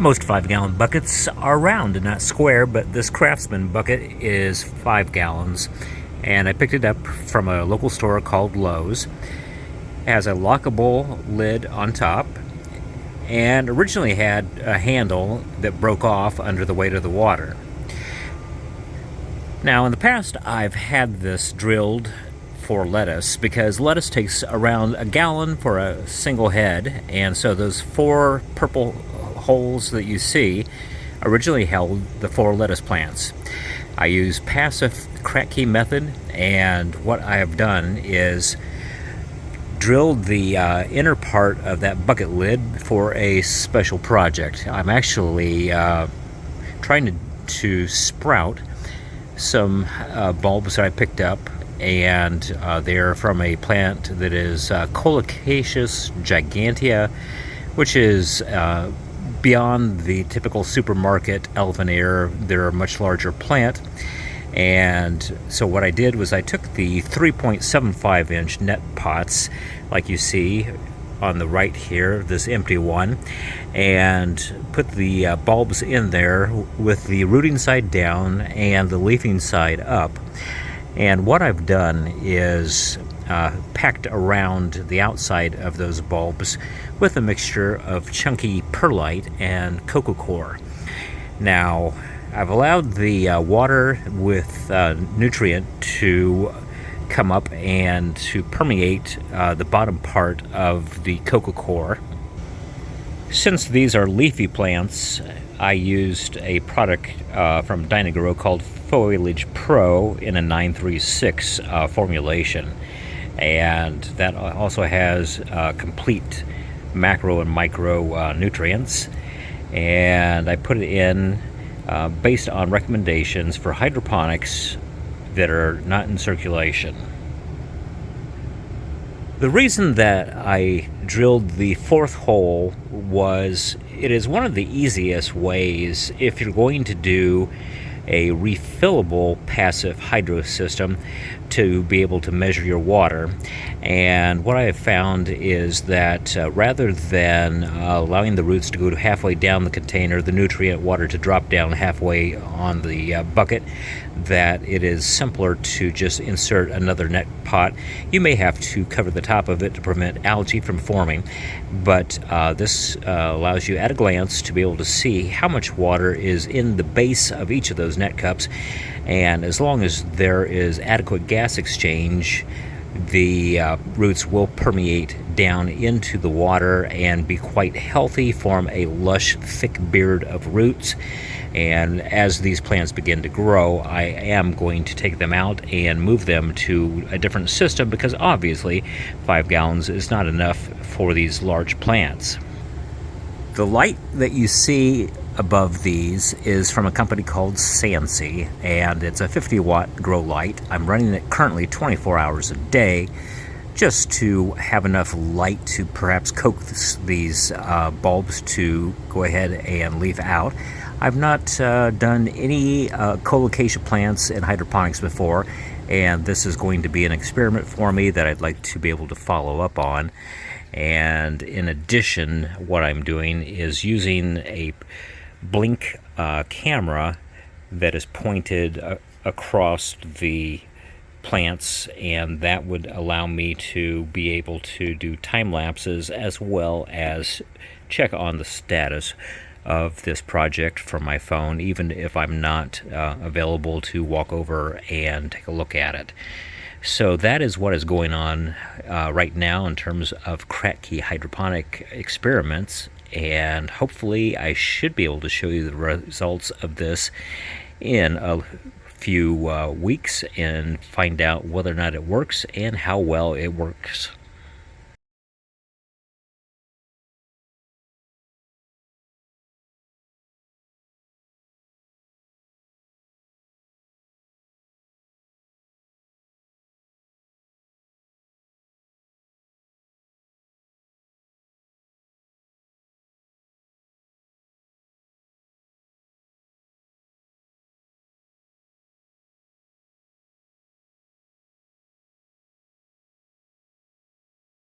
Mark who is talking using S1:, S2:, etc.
S1: Most 5-gallon buckets are round and not square, but this Craftsman bucket is 5 gallons, and I picked it up from a local store called Lowe's. It has a lockable lid on top, and originally had a handle that broke off under the weight of the water. Now, in the past, I've had this drilled for lettuce because lettuce takes around a gallon for a single head, and so those 4 purple holes that you see originally held the 4 lettuce plants. I use passive Kratky Method, and what I have done is drilled the inner part of that bucket lid for a special project. I'm actually trying to sprout some bulbs that I picked up, and they're from a plant that is Colocasia Gigantea, which is beyond the typical supermarket elephant ear. They're a much larger plant. And so what I did was I took the 3.75 inch net pots, like you see on the right here, this empty one, and put the bulbs in there with the rooting side down and the leafing side up. And what I've done is packed around the outside of those bulbs with a mixture of chunky perlite and coco coir. Now, I've allowed the water with nutrient to come up and to permeate the bottom part of the coco coir. Since these are leafy plants, I used a product from Dynagrow called Foliage Pro in a 936 formulation, and that also has complete macro and micro nutrients, and I put it in based on recommendations for hydroponics that are not in circulation. The reason that I drilled the 4th hole was it is one of the easiest ways, if you're going to do a refillable passive hydro system, to be able to measure your water. And what I have found is that rather than allowing the roots to go halfway down the container, the nutrient water to drop down halfway on the bucket, that it is simpler to just insert another net pot. You may have to cover the top of it to prevent algae from forming, but this allows you at a glance to be able to see how much water is in the base of each of those net cups, and as long as there is adequate gas exchange, the roots will permeate down into the water and be quite healthy, form a lush, thick beard of roots. And as these plants begin to grow, I am going to take them out and move them to a different system, because obviously 5 gallons is not enough for these large plants. The light that you see above these is from a company called Sansi, and it's a 50-watt grow light. I'm running it currently 24 hours a day just to have enough light to perhaps coax these bulbs to go ahead and leaf out. I've not done any colocasia plants in hydroponics before, and this is going to be an experiment for me that I'd like to be able to follow up on. And in addition, what I'm doing is using a blink camera that is pointed across the plants, and that would allow me to be able to do time lapses as well as check on the status of this project from my phone, even if I'm not available to walk over and take a look at it. So that is what is going on right now in terms of Kratky hydroponic experiments, and hopefully I should be able to show you the results of this in a few weeks and find out whether or not it works and how well it works.